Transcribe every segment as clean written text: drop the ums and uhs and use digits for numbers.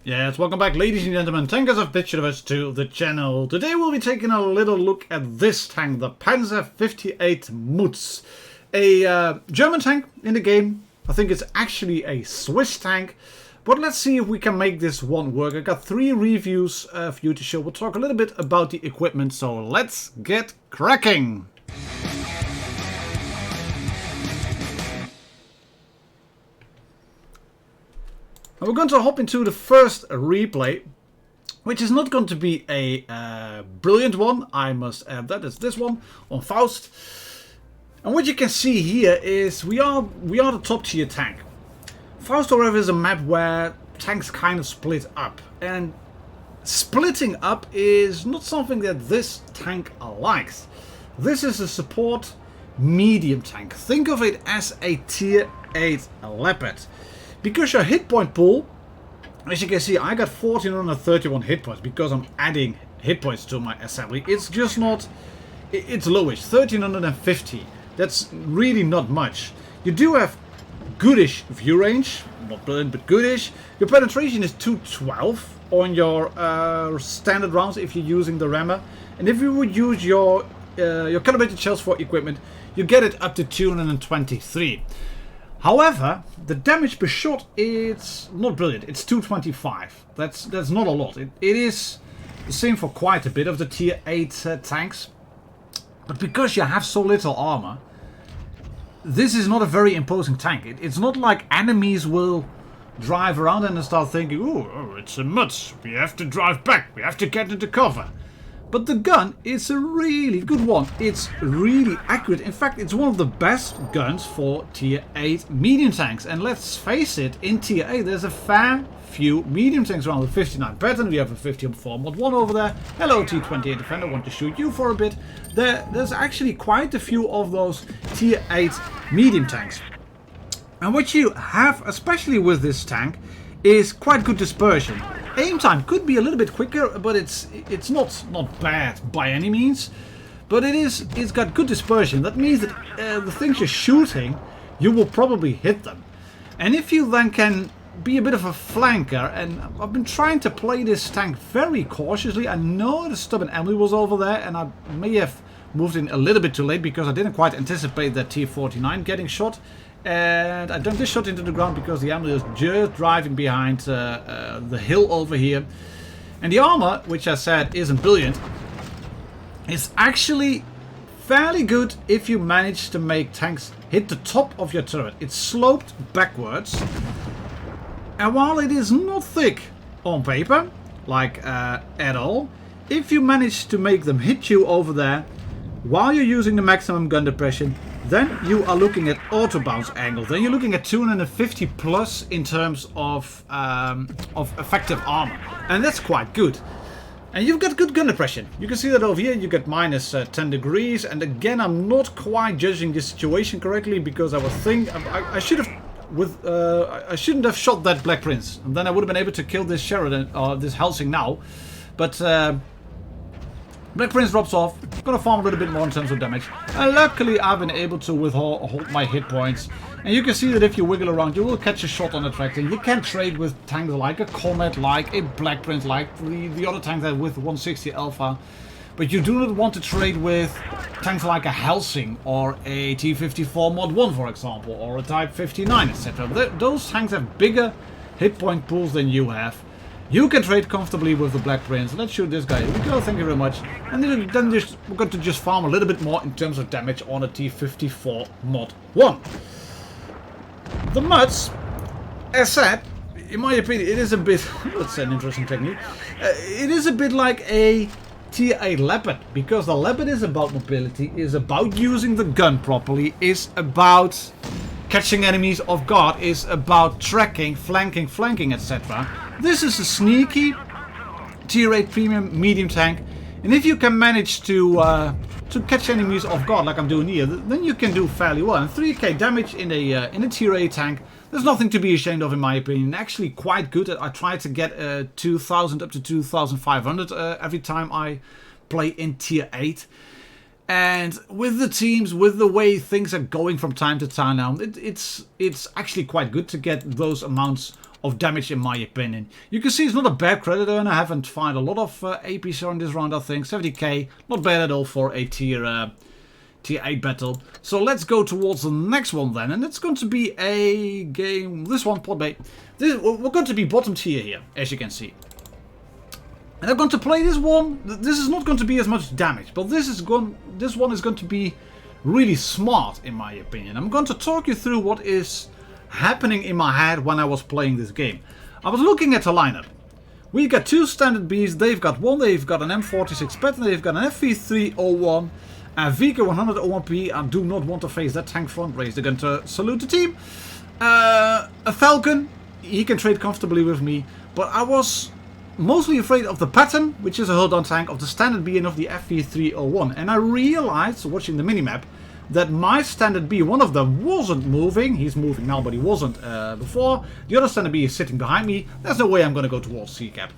Yes, welcome back ladies and gentlemen, tankers of Pitch Universe to the channel. Today we'll be taking a little look at this tank, the Panzer 58 Mutz. A German tank in the game. I think it's actually a Swiss tank. But let's see if we can make this one work. I got 3 reviews for you to show. We'll talk a little bit about the equipment, so let's get cracking. And we're going to hop into the first replay, which is not going to be a brilliant one. I must add that. It's this one on Faust. And what you can see here is we are the top tier tank. Faust, however, is a map where tanks kind of split up. And splitting up is not something that this tank likes. This is a support medium tank. Think of it as a tier 8 Leopard. Because your hit point pool, as you can see, I got 1431 hit points because I'm adding hit points to my assembly. It's just not, it's lowish, 1350. That's really not much. You do have goodish view range, not brilliant but goodish. Your penetration is 212 on your standard rounds if you're using the rammer. And if you would use your calibrated shells for equipment, you get it up to 223. However, the damage per shot is not brilliant. It's 225. That's not a lot. It is the same for quite a bit of the tier 8 tanks. But because you have so little armor, this is not a very imposing tank. It's not like enemies will drive around and start thinking, oh, it's a Mutz. We have to drive back. We have to get into cover. But the gun is a really good one. It's really accurate. In fact, it's one of the best guns for tier 8 medium tanks. And let's face it, in tier 8 there's a fair few medium tanks around. The 59 pattern, we have a 54 mod 1 over there. Hello T28 Defender, want to shoot you for a bit. There's actually quite a few of those tier 8 medium tanks. And what you have, especially with this tank, is quite good dispersion. Aim time could be a little bit quicker, but it's not bad by any means. But it's got good dispersion. That means that the things you're shooting, you will probably hit them. And if you then can be a bit of a flanker, and I've been trying to play this tank very cautiously. I know the stubborn Emily was over there, and I may have moved in a little bit too late because I didn't quite anticipate that T49 getting shot. And I dumped this shot into the ground because the Emily was just driving behind the hill over here. And the armor, which I said isn't brilliant, is actually fairly good if you manage to make tanks hit the top of your turret. It's sloped backwards. And while it is not thick on paper, like at all, if you manage to make them hit you over there while you're using the maximum gun depression, then you are looking at auto bounce angle. Then you're looking at 250 plus in terms of effective armor, and that's quite good. And you've got good gun depression. You can see that over here. You get minus 10 degrees. And again, I'm not quite judging this situation correctly because I was thinking I should have I shouldn't have shot that Black Prince, and then I would have been able to kill this Sheridan or this Helsing now. But Black Prince drops off. Gonna farm a little bit more in terms of damage. And luckily I've been able to hold my hit points. And you can see that if you wiggle around, you will catch a shot on the tractor. You can trade with tanks like a Comet, like a Black Prince, like the other tank that with 160 Alpha. But you do not want to trade with tanks like a Helsing or a T54 mod 1, for example, or a Type 59, etc. Those tanks have bigger hit point pools than you have. You can trade comfortably with the Black Prince. Let's shoot this guy. Here we go, thank you very much. And then we're going to just farm a little bit more in terms of damage on a T54 mod 1. The Mutz, as said, in my opinion, it is a bit... That's an interesting technique. It is a bit like a tier 8 Leopard, because the Leopard is about mobility, is about using the gun properly, is about catching enemies off guard, is about tracking, flanking, etc. This is a sneaky tier 8 premium medium tank, and if you can manage to catch enemies off guard like I'm doing here, then you can do fairly well. And 3k damage in a tier 8 tank, there's nothing to be ashamed of in my opinion. Actually quite good. I try to get 2000 up to 2500 every time I play in tier 8. And with the teams, with the way things are going from time to time now, it's actually quite good to get those amounts of damage in my opinion. You can see it's not a bad credit earner. I haven't found a lot of APs in this round, I think. 70k, not bad at all for a tier 8 battle. So let's go towards the next one then. And it's going to be a game, this one, Pod Bay. We're going to be bottom tier here, as you can see. And I'm going to play this one. This is not going to be as much damage, but this one is going to be really smart in my opinion. I'm going to talk you through what is happening in my head when I was playing this game. I was looking at the lineup. We got 2 standard Bs, they've got one, they've got an M46 Patton, they've got an FV301, a VK100 OMP. I do not want to face that tank front. Raise the gun to salute the team. A Falcon, he can trade comfortably with me, but I was mostly afraid of the Patton, which is a hull-down tank, of the standard B and of the FV301. And I realized, watching the minimap, that my standard B, one of them, wasn't moving. He's moving now, but he wasn't before. The other standard B is sitting behind me. There's no way I'm going to go towards C-cap.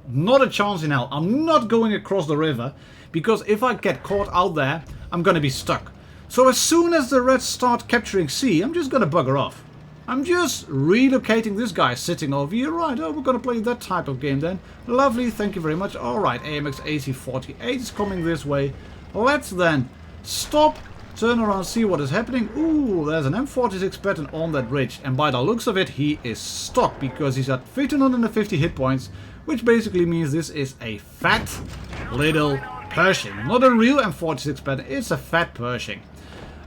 Not a chance in hell. I'm not going across the river, because if I get caught out there, I'm going to be stuck. So as soon as the Reds start capturing C, I'm just going to bugger off. I'm just relocating. This guy sitting over here. Right, oh, we're going to play that type of game then. Lovely, thank you very much. Alright, AMX AC48 is coming this way. Let's then stop, turn around, see what is happening. Ooh, there's an M46 Patton on that ridge. And by the looks of it, he is stuck because he's at 1550 hit points. Which basically means this is a fat little Pershing. Not a real M46 Patton, it's a fat Pershing.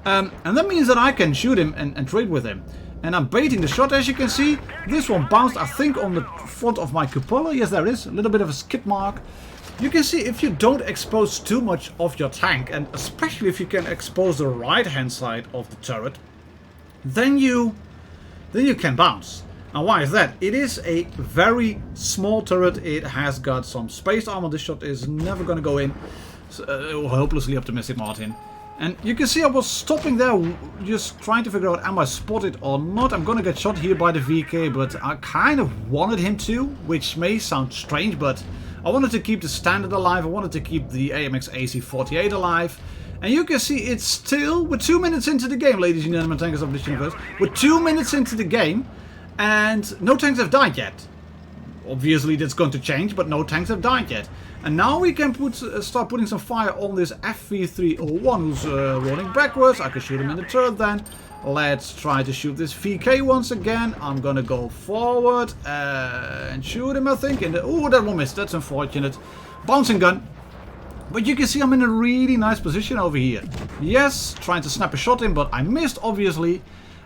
And that means that I can shoot him and trade with him. And I'm baiting the shot, as you can see. This one bounced, I think, on the front of my cupola. Yes, there is. A little bit of a skid mark. You can see if you don't expose too much of your tank, and especially if you can expose the right-hand side of the turret, then you can bounce. And why is that? It is a very small turret. It has got some spaced armor. This shot is never going to go in. So, hopelessly optimistic, Martin. And you can see I was stopping there, just trying to figure out, am I spotted or not? I'm going to get shot here by the VK, but I kind of wanted him to, which may sound strange, but I wanted to keep the standard alive. I wanted to keep the AMX AC48 alive. And you can see it's still, we're 2 minutes into the game, ladies and gentlemen, tankers of this universe. We're 2 minutes into the game, and no tanks have died yet. Obviously that's going to change, but no tanks have died yet. And now we can start putting some fire on this FV301 who's rolling backwards. I can shoot him in the turret then. Let's try to shoot this VK once again. I'm gonna go forward and shoot him, I think. Oh, that one missed. That's unfortunate. Bouncing gun. But you can see I'm in a really nice position over here. Yes, trying to snap a shot in, but I missed, obviously.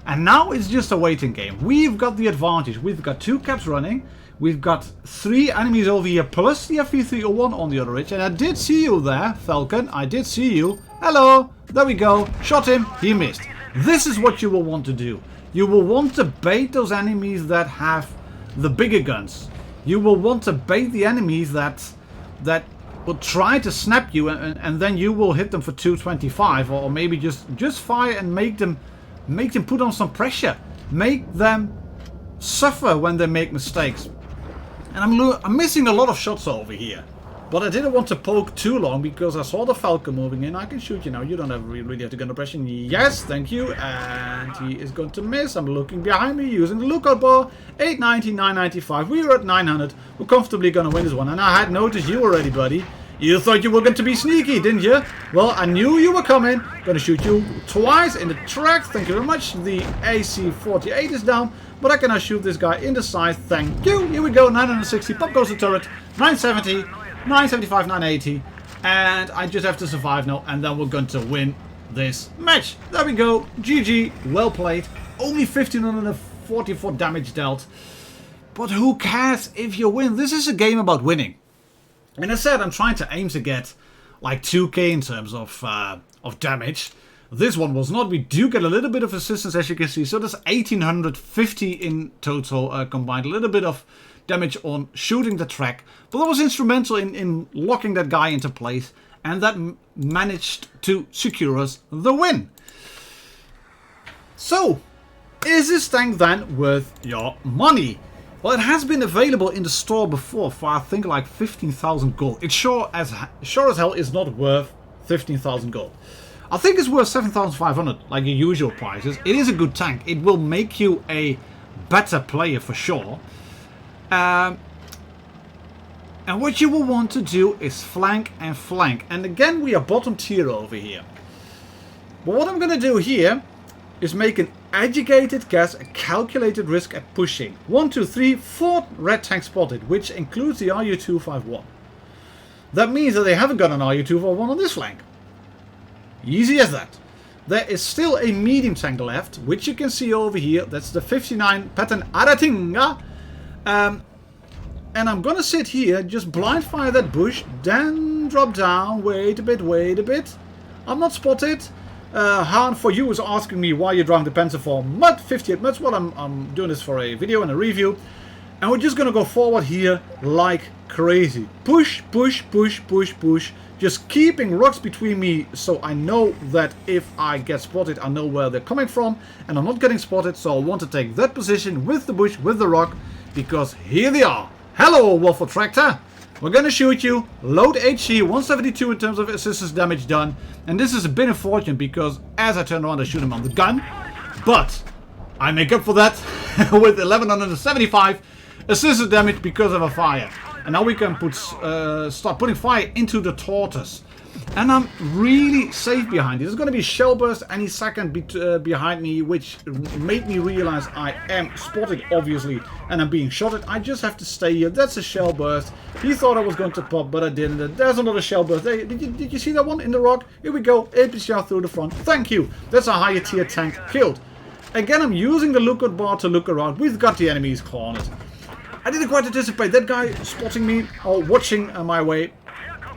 And now it's just a waiting game. We've got the advantage. We've got 2 caps running. We've got 3 enemies over here, plus the FV301 on the other ridge. And I did see you there, Falcon. I did see you. Hello. There we go. Shot him. He missed. This is what you will want to do. You will want to bait those enemies that have the bigger guns. You will want to bait the enemies that will try to snap you, and then you will hit them for 225, or maybe just fire and make them put on some pressure. Make them suffer when they make mistakes. And I'm missing a lot of shots over here. But I didn't want to poke too long because I saw the Falcon moving in. I can shoot you now. You don't really have to gun oppression. Yes, thank you. And he is going to miss. I'm looking behind me using the lookout bar. 890, 995. We were at 900. We're comfortably going to win this one. And I had noticed you already, buddy. You thought you were going to be sneaky, didn't you? Well, I knew you were coming. Gonna shoot you twice in the track. Thank you very much. The AC48 is down. But I can now shoot this guy in the side. Thank you. Here we go. 960. Pop goes the turret. 970. 975, 980. And I just have to survive now. And then we're going to win this match. There we go. GG. Well played. Only 1544 damage dealt. But who cares if you win? This is a game about winning. And as I said, I'm trying to aim to get like 2k in terms of damage. This one was not. We do get a little bit of assistance, as you can see. So that's 1850 in total combined. A little bit of damage on shooting the track. But that was instrumental in locking that guy into place. And that managed to secure us the win. So, is this tank then worth your money? Well, it has been available in the store before for, I think, like 15,000 gold. It sure as hell is not worth 15,000 gold. I think it's worth 7,500, like your usual prices. It is a good tank. It will make you a better player for sure. And what you will want to do is flank and flank. And again, we are bottom tier over here. But what I'm going to do here is make an educated guess, a calculated risk at pushing. 1, 2, 3, 4 red tanks spotted, which includes the RU-251. That means that they haven't got an RU-251 on this flank. Easy as that. There is still a medium tank left, which you can see over here. That's the 59 pattern Aratinga. And I'm gonna sit here, just blind fire that bush, then drop down, wait a bit. I'm not spotted. Han for you is asking me why you're driving the Panzer for Mud 58 Mutz. Well, I'm doing this for a video and a review. And we're just gonna go forward here like crazy. Push. Just keeping rocks between me so I know that if I get spotted, I know where they're coming from. And I'm not getting spotted, so I want to take that position with the bush, with the rock. Because here they are. Hello, Waffle Tractor. We're gonna shoot you. Load HC, 172 in terms of assistance damage done. And this is a bit unfortunate because as I turn around I shoot him on the gun. But I make up for that with 1175 assistance damage because of a fire. And now we can start putting fire into the tortoise. And I'm really safe behind it. There's going to be a shell burst any second behind me, which made me realize I am spotted, obviously, and I'm being shot at. I just have to stay here. That's a shell burst. He thought I was going to pop, but I didn't. There's another shell burst. Hey, did you see that one in the rock? Here we go. APCR through the front. Thank you. That's a higher tier tank killed. Again, I'm using the lookout bar to look around. We've got the enemies cornered. I didn't quite anticipate that guy spotting me or watching my way.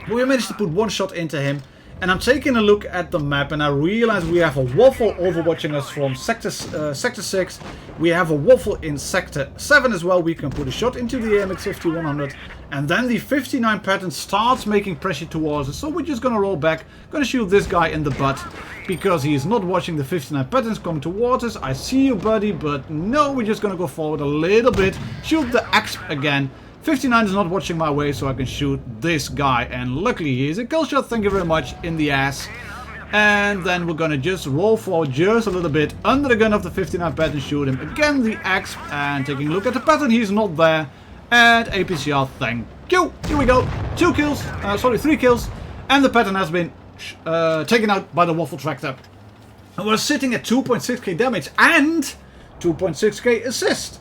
But we managed to put one shot into him. And I'm taking a look at the map and I realize we have a waffle overwatching us from sector 6. We have a waffle in sector 7 as well. We can put a shot into the AMX 5100. And then the 59 pattern starts making pressure towards us. So we're just going to roll back. Going to shoot this guy in the butt. Because he is not watching the 59 patterns coming towards us. I see you, buddy. But no, we're just going to go forward a little bit. Shoot the exp again. 59 is not watching my way, so I can shoot this guy. And luckily he is a kill shot, thank you very much, in the ass. And then we're gonna just roll forward just a little bit under the gun of the 59 pattern, shoot him again, the axe. And taking a look at the pattern, he's not there. And APCR, thank you. Here we go. 3 kills. And the pattern has been taken out by the Waffle Tractor. And we're sitting at 2.6k damage and 2.6k assist.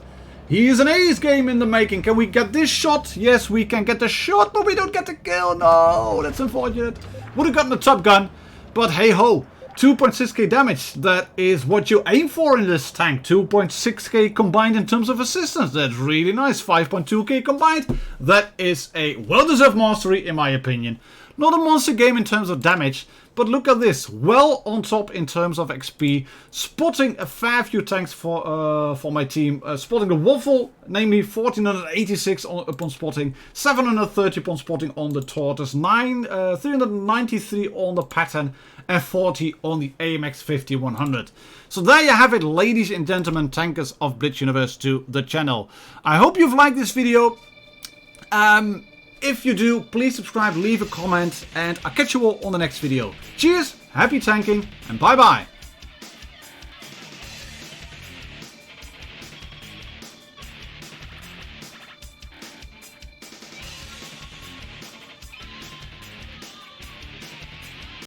He is an ace game in the making. Can we get this shot? Yes, we can get the shot, but we don't get the kill. No, that's unfortunate. Would have gotten the top gun, but hey ho. 2.6k damage. That is what you aim for in this tank. 2.6k combined in terms of assistance. That's really nice. 5.2k combined. That is a well-deserved mastery in my opinion. Not a monster game in terms of damage, but look at this. Well on top in terms of XP. Spotting a fair few tanks for my team. Spotting the waffle, namely 1486 upon spotting. 730 upon spotting on the tortoise. 393 on the pattern. And 40 on the AMX 5100. So there you have it, ladies and gentlemen, tankers of Blitz Universe to the channel. I hope you've liked this video. If you do, please subscribe, leave a comment, and I'll catch you all on the next video. Cheers, happy tanking, and bye bye.